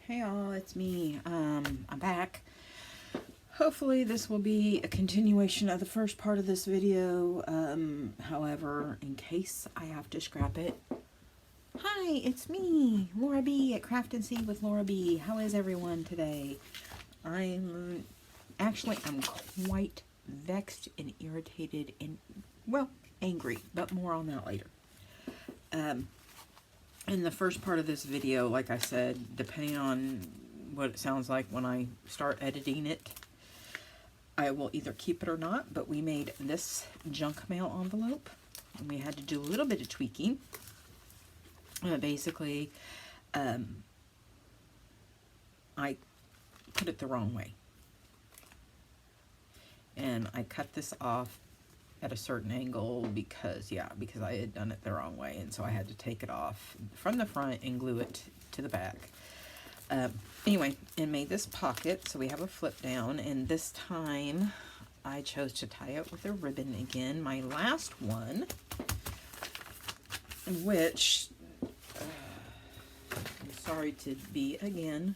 Hey all, it's me. I'm back. Hopefully this will be a continuation of the first part of this video. However, in case I have to scrap it. Hi, it's me, Laura B at Craft and Seed with Laura B. How is everyone today? I'm quite vexed and irritated and, well, angry, but more on that later. In the first part of this video, like I said, depending on what it sounds like when I start editing it, I will either keep it or not, but we made this junk mail envelope, and we had to do a little bit of tweaking. Basically, I put it the wrong way. And I cut this off at a certain angle because I had done it the wrong way, and so I had to take it off from the front and glue it to the back. Anyway, and made this pocket, so we have a flip down, and this time I chose to tie it with a ribbon again. My last one, which, I'm sorry to be again,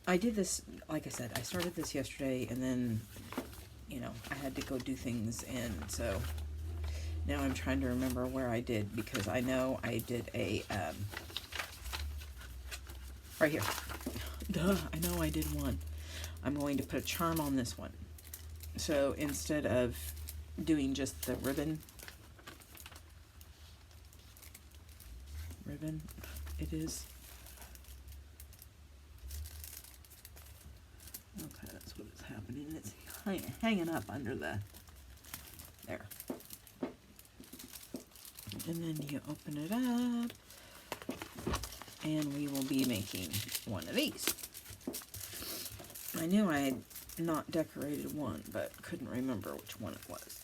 I did this, like I said, I started this yesterday, and then you know, I had to go do things, and so now I'm trying to remember where I did, because I know I did a, right here. Duh, I know I did one. I'm going to put a charm on this one. So instead of doing just the ribbon, it is. Okay, that's what is happening. It's hanging up under the, there. And then you open it up, and we will be making one of these. I knew I had not decorated one, but couldn't remember which one it was.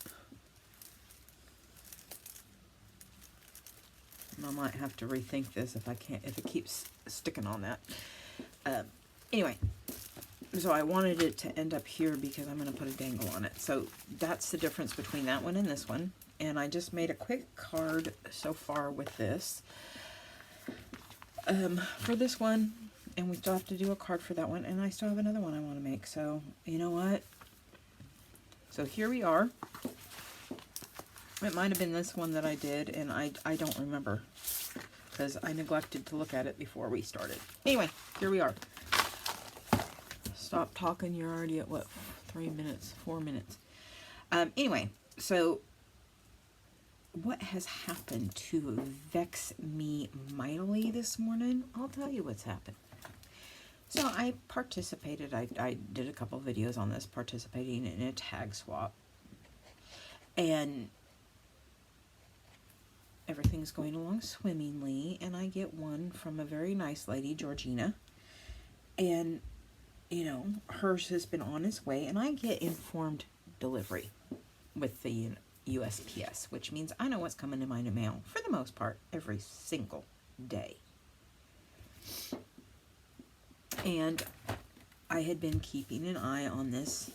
And I might have to rethink this if it keeps sticking on that. Anyway. So I wanted it to end up here because I'm going to put a dangle on it. So that's the difference between that one and this one. And I just made a quick card so far with this. For this one, and we still have to do a card for that one, and I still have another one I want to make. So, you know what? So here we are. It might have been this one that I did, and I don't remember because I neglected to look at it before we started. Anyway, here we are. Stop talking, you're already at what, 4 minutes. Anyway, so what has happened to vex me mightily this morning? I'll tell you what's happened. So I participated, I did a couple of videos on this, participating in a tag swap, and everything's going along swimmingly, and I get one from a very nice lady, Georgina, and you know, hers has been on its way, and I get informed delivery with the USPS, which means I know what's coming in my mail, for the most part, every single day. And I had been keeping an eye on this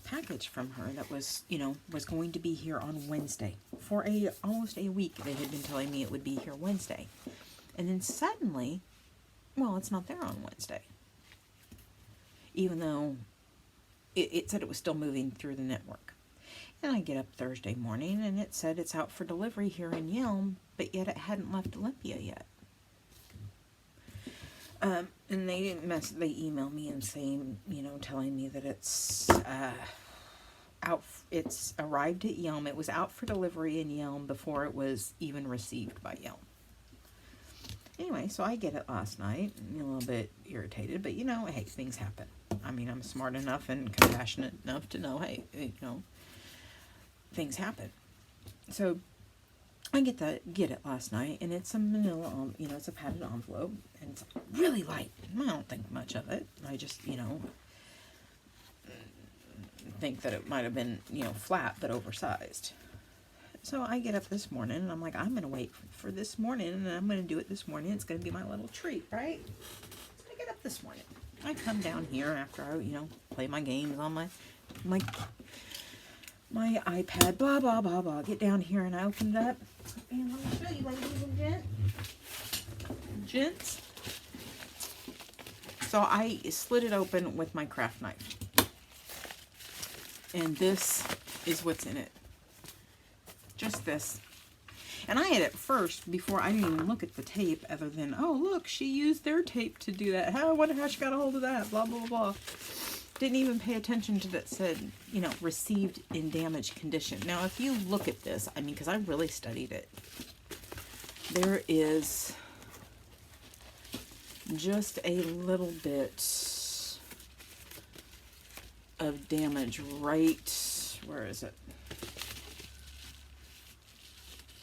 package from her that was, you know, was going to be here on Wednesday. For almost a week, they had been telling me it would be here Wednesday. And then suddenly, well, it's not there on Wednesday. Even though it said it was still moving through the network. And I get up Thursday morning, and it said it's out for delivery here in Yelm, but yet it hadn't left Olympia yet. And they didn't they emailed me and saying, you know, telling me that it's it's arrived at Yelm. It was out for delivery in Yelm before it was even received by Yelm. Anyway, so I get it last night, a little bit irritated, but you know, hey, things happen. I mean, I'm smart enough and compassionate enough to know, hey, you know, things happen. So I get it last night, and it's a manila, you know, it's a padded envelope, and it's really light. I don't think much of it. I just, you know, think that it might have been, you know, flat but oversized. So I get up this morning, and I'm like, I'm going to wait for this morning, and I'm going to do it this morning. It's going to be my little treat, right? So I get up this morning. I come down here after I, you know, play my games on my iPad, blah, blah, blah, blah. Get down here, and I open it up. And let me show you, ladies and gents. So I slid it open with my craft knife. And this is what's in it. Just this. And I had at first, before I didn't even look at the tape, other than, oh, look, she used their tape to do that. I wonder how she got a hold of that, blah, blah, blah. Didn't even pay attention to that said, you know, received in damaged condition. Now, if you look at this, I mean, because I really studied it, there is just a little bit of damage right, where is it?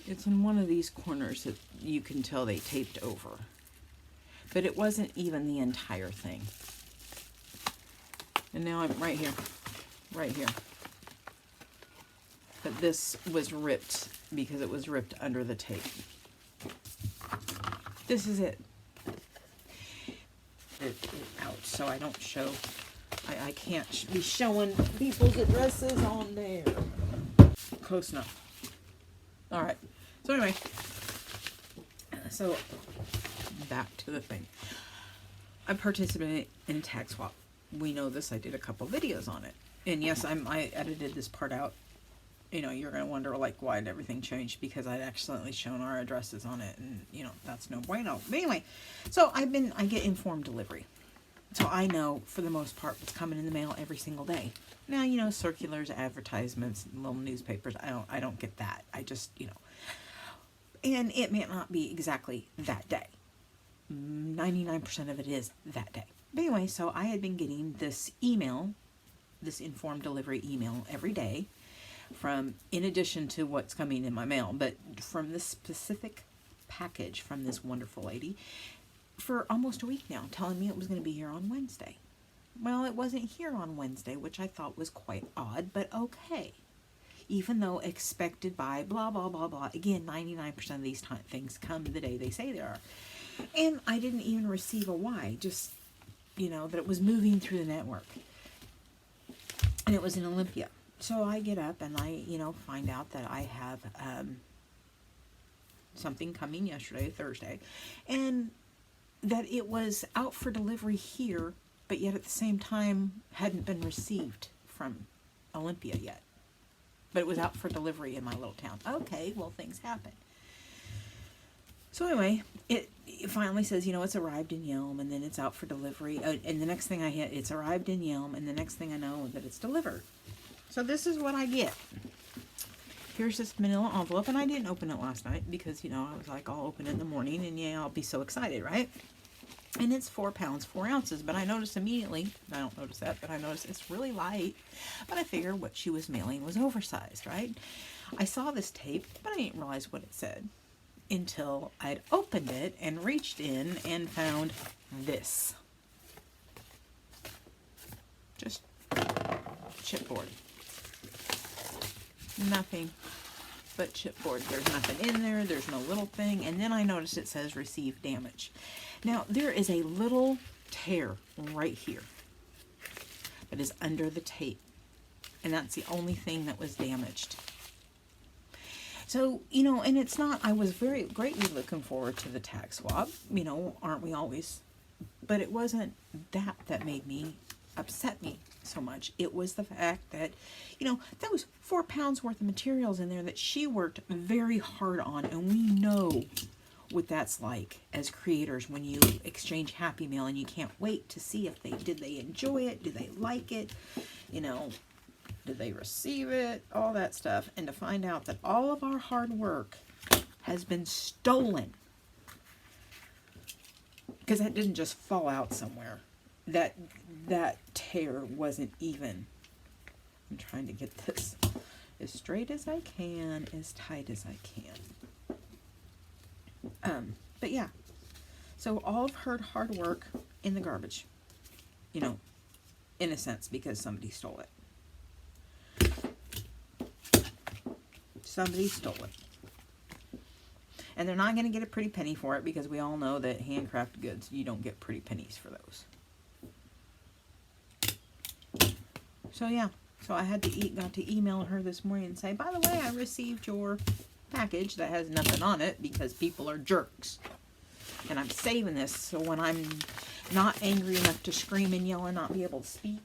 It's in one of these corners that you can tell they taped over. But it wasn't even the entire thing. And now I'm right here. Right here. But this was ripped because it was ripped under the tape. This is it. Out so I don't show. I can't be showing people's addresses on there. Close enough. Alright. So anyway, so back to the thing. I participated in a tag swap. We know this. I did a couple videos on it. And yes, I edited this part out. You know, you're going to wonder, like, why did everything change? Because I'd accidentally shown our addresses on it. And, you know, that's no bueno. But anyway, so I get informed delivery. So I know, for the most part, what's coming in the mail every single day. Now, you know, circulars, advertisements, little newspapers, I don't get that. I just, you know. And it may not be exactly that day. 99% of it is that day. But anyway, so I had been getting this email, this informed delivery email every day from, in addition to what's coming in my mail, but from this specific package from this wonderful lady for almost a week now, telling me it was going to be here on Wednesday. Well, it wasn't here on Wednesday, which I thought was quite odd, but okay. Even though expected by blah, blah, blah, blah. Again, 99% of these things come the day they say they are. And I didn't even receive a why, just, you know, that it was moving through the network. And it was in Olympia. So I get up and I, you know, find out that I have something coming yesterday, Thursday, and that it was out for delivery here, but yet at the same time hadn't been received from Olympia yet. But it was out for delivery in my little town. Okay, well, things happen. So anyway, it finally says, you know, it's arrived in Yelm, and then it's out for delivery. And the next thing I hit, it's arrived in Yelm, and the next thing I know that it's delivered. So this is what I get. Here's this manila envelope, and I didn't open it last night because, you know, I was like, I'll open it in the morning, and yeah, I'll be so excited, right? And it's 4 pounds, 4 ounces, but I noticed immediately, I don't notice that, but I noticed it's really light, but I figured what she was mailing was oversized, right? I saw this tape, but I didn't realize what it said until I'd opened it and reached in and found this. Just chipboard. Nothing but chipboard. There's nothing in there. There's no little thing. And then I noticed it says received damage. Now, there is a little tear right here that is under the tape. And that's the only thing that was damaged. So, you know, and it's not, I was greatly looking forward to the tag swap. You know, aren't we always? But it wasn't that made me upset me so much. It was the fact that, you know, that was 4 pounds worth of materials in there that she worked very hard on, and we know what that's like as creators when you exchange Happy Mail and you can't wait to see if did they enjoy it, do they like it, you know, did they receive it, all that stuff, and to find out that all of our hard work has been stolen, because that didn't just fall out somewhere. That tear wasn't even, I'm trying to get this as straight as I can, as tight as I can. But yeah, so all of her hard work in the garbage, you know, in a sense, because somebody stole it. Somebody stole it. And they're not going to get a pretty penny for it, because we all know that handcrafted goods, you don't get pretty pennies for those. So yeah, so I had to got to email her this morning and say, by the way, I received your package that has nothing on it because people are jerks. And I'm saving this so when I'm not angry enough to scream and yell and not be able to speak,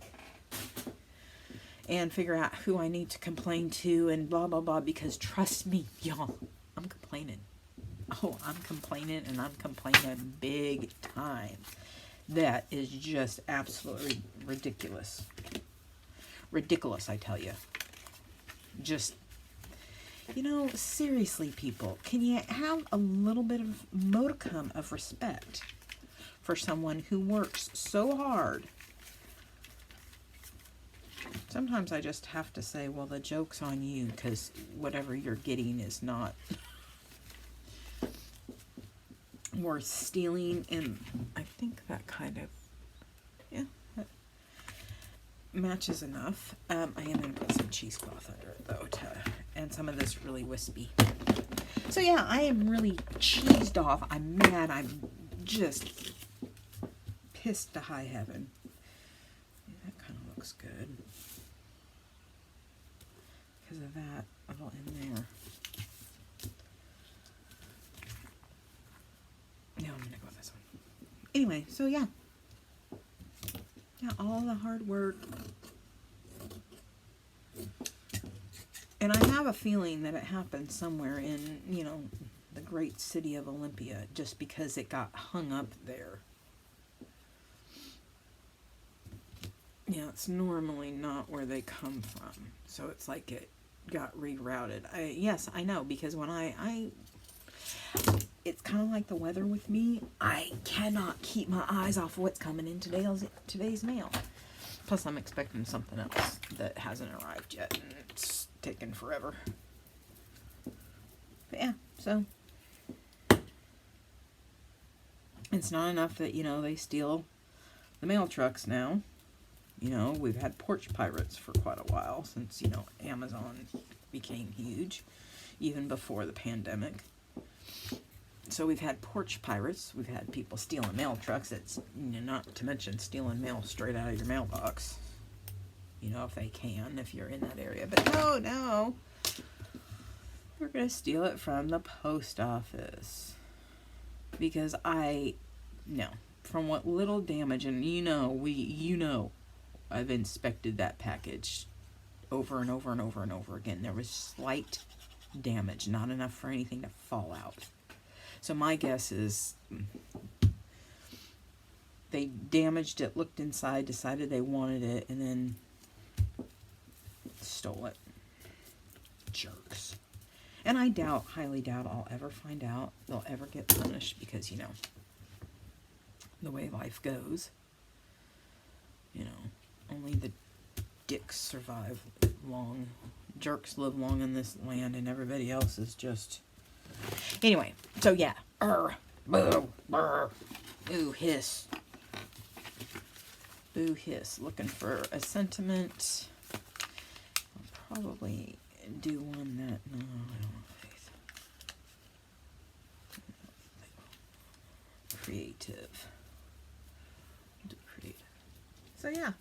and figure out who I need to complain to and blah, blah, blah, because trust me, y'all, I'm complaining. Oh, I'm complaining, and I'm complaining big time. That is just absolutely ridiculous. Ridiculous, I tell you. Just, you know, seriously, people, can you have a little bit of modicum of respect for someone who works so hard? Sometimes I just have to say, well, the joke's on you, because whatever you're getting is not worth stealing. And I think that kind of, yeah, that matches enough. I am going to put some cheesecloth under it, though, and some of this really wispy. So, yeah, I am really cheesed off. I'm mad. I'm just pissed to high heaven. Yeah, that kind of looks good. Because of that little in there. No, I'm going to go with this one. Anyway, so yeah. Yeah, all the hard work. And I have a feeling that it happened somewhere in, you know, the great city of Olympia, just because it got hung up there. Yeah, it's normally not where they come from. So it's like it got rerouted. Yes, I know, because when it's kind of like the weather with me. I cannot keep my eyes off of what's coming in today's mail. Plus, I'm expecting something else that hasn't arrived yet, and it's taken forever. But yeah, so it's not enough that, you know, they steal the mail trucks now. You know, we've had porch pirates for quite a while since, you know, Amazon became huge, even before the pandemic. So we've had porch pirates. We've had people stealing mail trucks. It's, you know, not to mention stealing mail straight out of your mailbox. You know, if they can, if you're in that area. But no. We're going to steal it from the post office. Because from what little damage, and you know, I've inspected that package over and over and over and over again. There was slight damage, not enough for anything to fall out. So my guess is they damaged it, looked inside, decided they wanted it, and then stole it. Jerks. And I highly doubt I'll ever find out. They'll ever get punished because, you know, the way life goes. You know, only the dicks survive long. Jerks live long in this land, and everybody else is just... Anyway, so yeah. Boo, brr. Boo, hiss. Boo, hiss. Looking for a sentiment. I'll probably do one that... No, I don't have faith. Creative. Do creative. So yeah.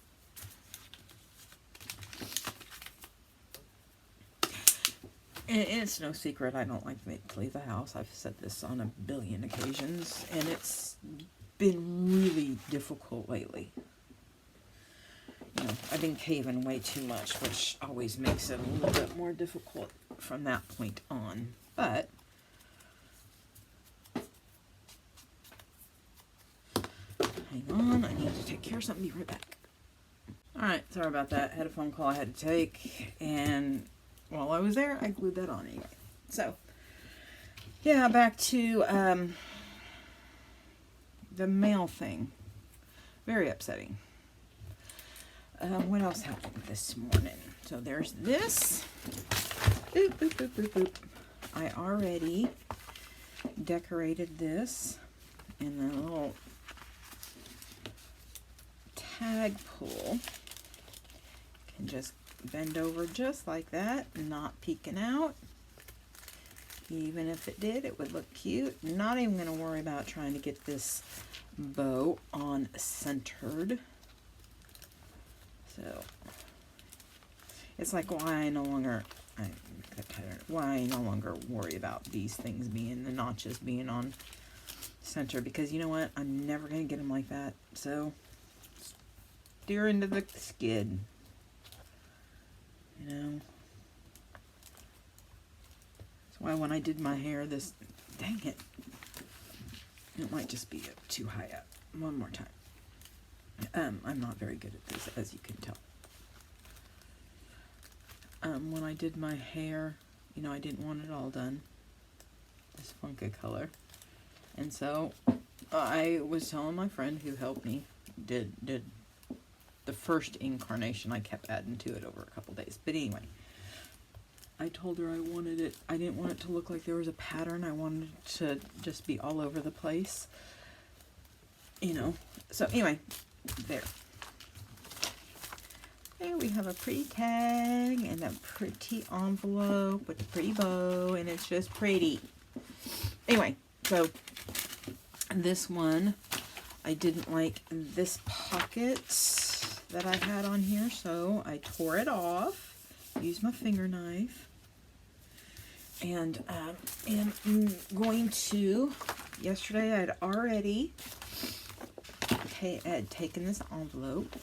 And it's no secret I don't like to leave the house. I've said this on a billion occasions, and it's been really difficult lately. You know, I've been caving way too much, which always makes it a little bit more difficult from that point on. But hang on, I need to take care of something. Be right back. Alright, sorry about that. I had a phone call I had to take, and while I was there, I glued that on anyway. So, yeah, back to the mail thing. Very upsetting. What else happened this morning? So there's this. Boop, boop, boop, boop, boop. I already decorated this in the little tag pull. Can just bend over just like that, not peeking out. Even if it did, it would look cute. Not even going to worry about trying to get this bow on centered. So it's like why I no longer worry about these things being, the notches being on center, because you know what? I'm never going to get them like that. So, steer into the skid. You know? That's why when I did my hair, this... Dang it. It might just be too high up. One more time. I'm not very good at this, as you can tell. When I did my hair, you know, I didn't want it all done. This funky color. And so, I was telling my friend who helped me, did the first incarnation. I kept adding to it over a couple days. But anyway, I told her I wanted it, I didn't want it to look like there was a pattern. I wanted it to just be all over the place. You know. So anyway, there. There we have a pretty tag and a pretty envelope with a pretty bow, and it's just pretty. Anyway, so this one, I didn't like this pocket that I had on here, so I tore it off, used my finger knife, and am going to, yesterday I had already taken this envelope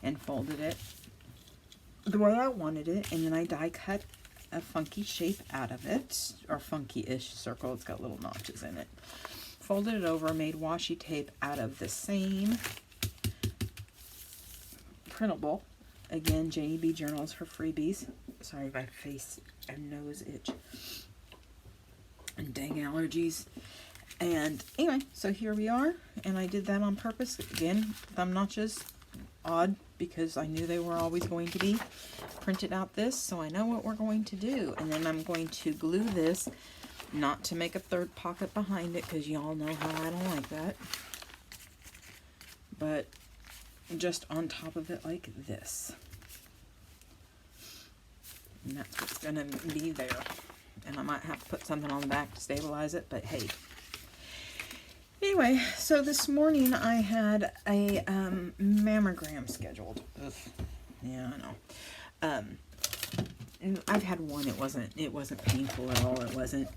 and folded it the way I wanted it, and then I die cut a funky shape out of it, or funky-ish circle. It's got little notches in it. Folded it over, made washi tape out of the same printable. Again, Janie B Journals for freebies. Sorry, my face and nose itch. And dang allergies. And anyway, so here we are. And I did that on purpose. Again, thumb notches. Odd, because I knew they were always going to be. Printed out this, so I know what we're going to do. And then I'm going to glue this, not to make a third pocket behind it, because y'all know how I don't like that. But just on top of it like this. And that's what's going to be there. And I might have to put something on the back to stabilize it, but hey. Anyway, so this morning I had a mammogram scheduled. Ugh. Yeah, I know. And I've had one. It wasn't painful at all. It wasn't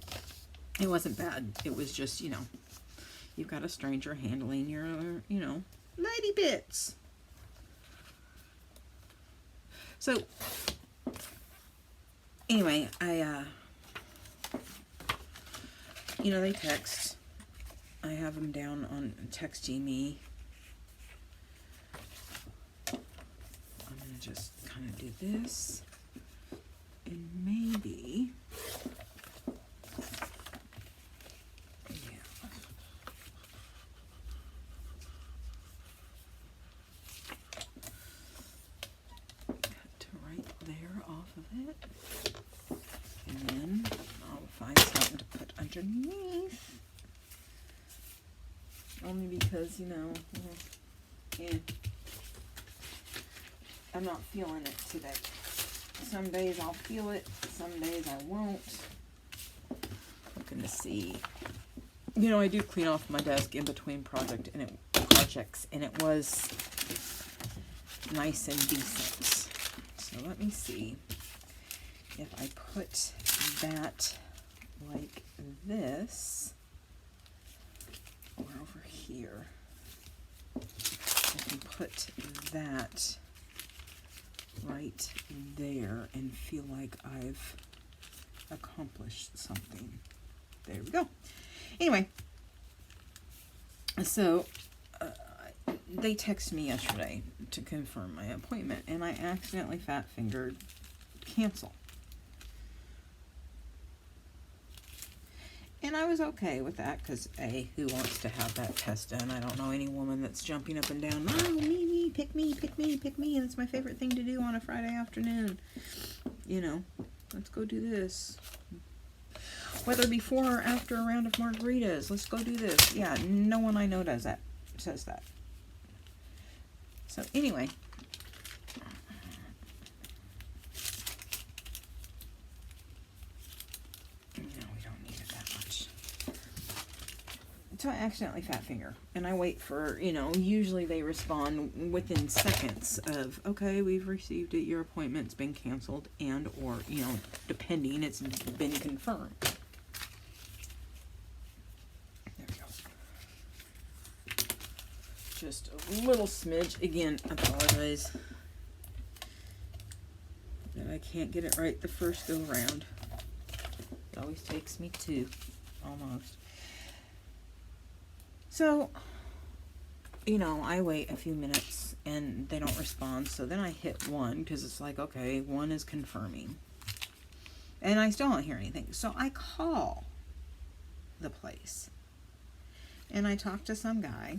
bad. It was just, you know, you've got a stranger handling your, you know, lady bits. So anyway, you know, they text. I have them down on texting me. I'm going to just kind of do this. And maybe... Yeah. Cut to right there off of it. And then I'll find something to put underneath. Only because, you know, yeah, I'm not feeling it today. Some days I'll feel it, some days I won't. Looking to see. You know, I do clean off my desk in between projects, and it was nice and decent. So let me see if I put that like this. Or over here. I can put that right there and feel like I've accomplished something. There we go. Anyway, so they texted me yesterday to confirm my appointment, and I accidentally fat-fingered cancel. And I was okay with that, because A, who wants to have that test done? I don't know any woman that's jumping up and down, oh, me, pick me, and it's my favorite thing to do on a Friday afternoon. You know, let's go do this. Whether before or after a round of margaritas, let's go do this. Yeah, no one I know does that, says that. So anyway. So I accidentally fat finger, and I wait for, you know, usually they respond within seconds of, okay, we've received it, your appointment's been canceled, and or, you know, depending, it's been confirmed. There we go. just a little smidge. Again, I apologize that I can't get it right the first go round. It always takes me two, almost. So, you know, I wait a few minutes and they don't respond. So then I hit 1 because it's like, okay, 1 is confirming. And I still don't hear anything. So I call the place. And I talk to some guy.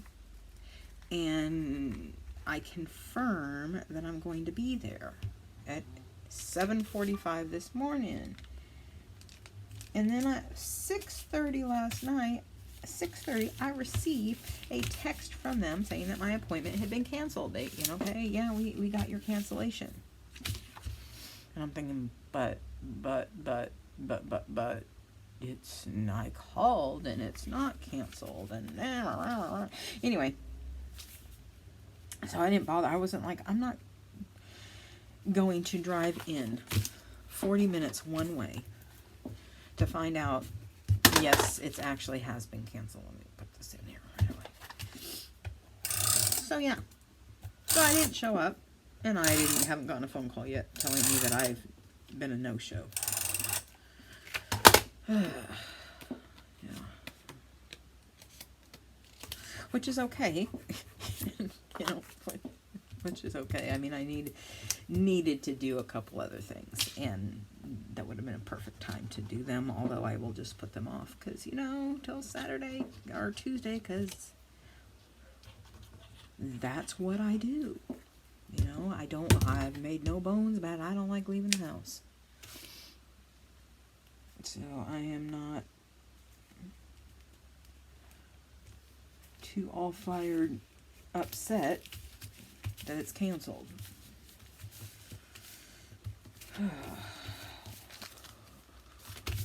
And I confirm that I'm going to be there at 7:45 this morning. And then at 6:30 last night, 6:30, I received a text from them saying that my appointment had been canceled. They, you know, okay, yeah, we got your cancellation. And I'm thinking, but, it's, I called and it's not canceled. And anyway, so I didn't bother. I wasn't like, I'm not going to drive in 40 minutes one way to find out, yes, it actually has been canceled. Let me put this in here right away. So yeah, so I didn't show up, and I haven't gotten a phone call yet telling me that I've been a no-show. Yeah, which is okay. You know, which is okay. I mean, I needed to do a couple other things, and that would have been a perfect time to do them, although I will just put them off because, you know, till Saturday or Tuesday, because that's what I do. You know, I've made no bones about it. I don't like leaving the house. So I am not too all fired upset that it's canceled.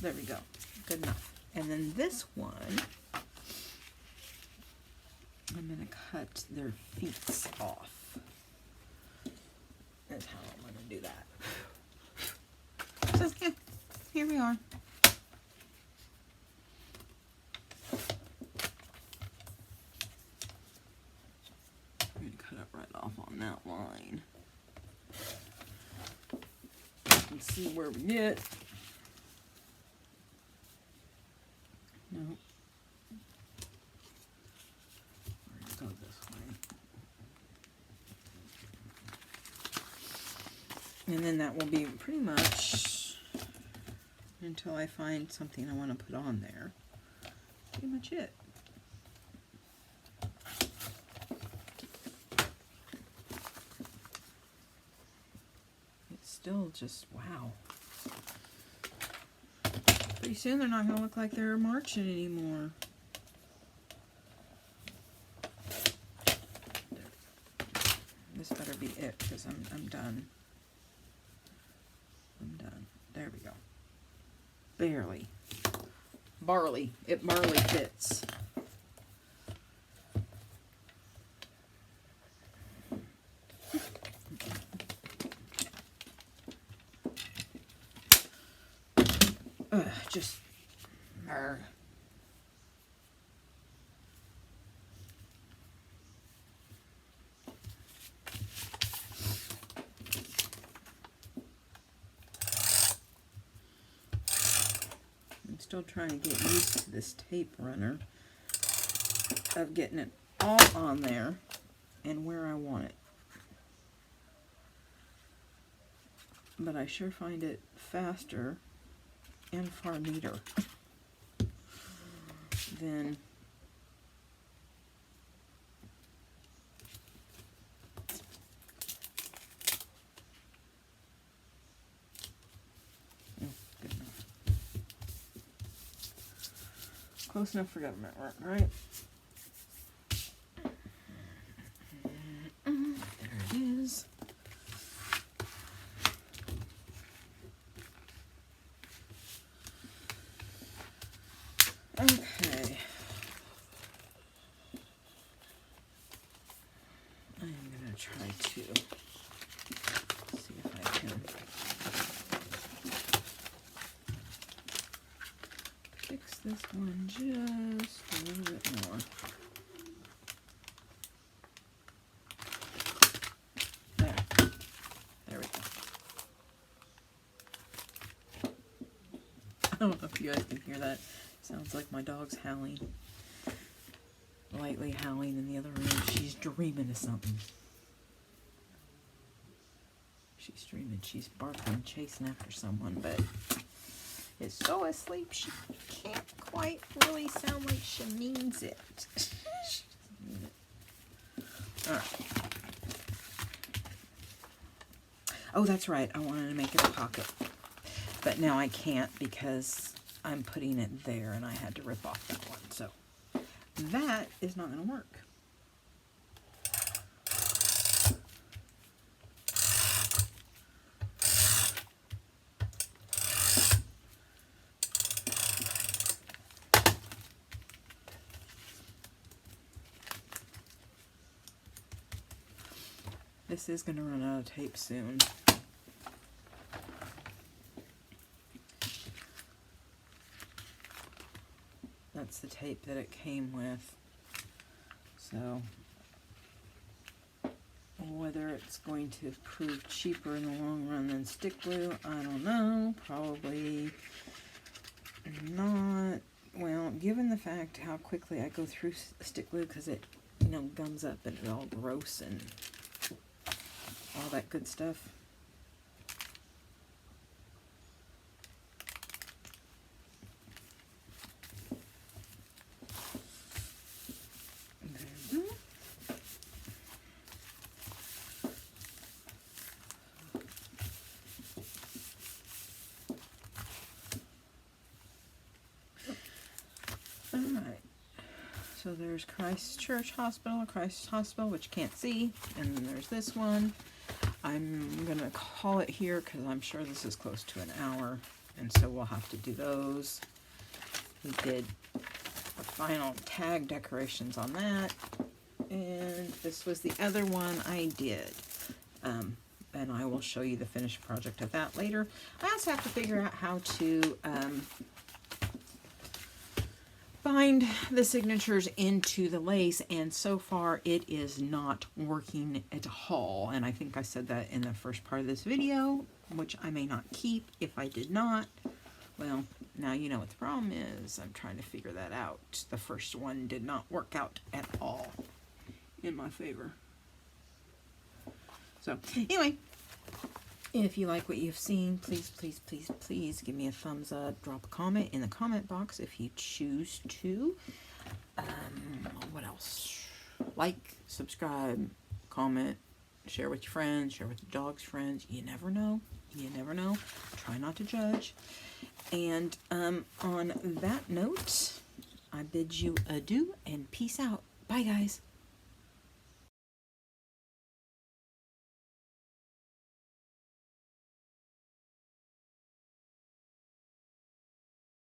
There we go. Good enough. And then this one, I'm going to cut their feet off. That's how I'm going to do that. So, yeah, here we are. I'm going to cut it right off on that line. And see where we get. No. We're going to go this way. And then that will be pretty much, until I find something I want to put on there, pretty much it. It's still just, wow. Pretty soon they're not going to look like they're marching anymore. This better be it, because I'm done. I'm done. There we go. Barely. Barley. It barely fits. Just I'm still trying to get used to this tape runner of getting it all on there and where I want it. But I sure find it faster and far neater than good enough. Close enough for government work, right? There it is. Okay. I'm going to try to see if I can fix this one just a little bit more. don't know if you guys can hear that. Sounds like my dog's howling. Lightly howling in the other room. She's dreaming of something. She's dreaming. She's barking, chasing after someone, but is so asleep she can't quite really sound like she means it. She doesn't mean it. Alright. Oh, that's right. I wanted to make it a pocket. But now I can't because I'm putting it there and I had to rip off that one. So that is not going to work. This is going to run out of tape soon. That's the tape that it came with. So whether it's going to prove cheaper in the long run than stick glue, I don't know. Probably not. Well, given the fact how quickly I go through stick glue because it, you know, gums up and it's all gross and all that good stuff. Alright, so there's Christchurch Hospital, which you can't see, and then there's this one. I'm going to call it here because I'm sure this is close to an hour, and so we'll have to do those. We did the final tag decorations on that, and this was the other one I did. And I will show you the finished project of that later. I also have to figure out how to bind the signatures into the lace, and so far it is not working at all. And I think I said that in the first part of this video, which I may not keep. If I did not, well, now you know what the problem is. I'm trying to figure that out. The first one did not work out at all in my favor. So anyway, if you like what you've seen, please, please, please, please give me a thumbs up. Drop a comment in the comment box if you choose to. What else? Like, subscribe, comment, share with your friends, share with your dog's friends. You never know. You never know. Try not to judge. And on that note, I bid you adieu and peace out. Bye, guys.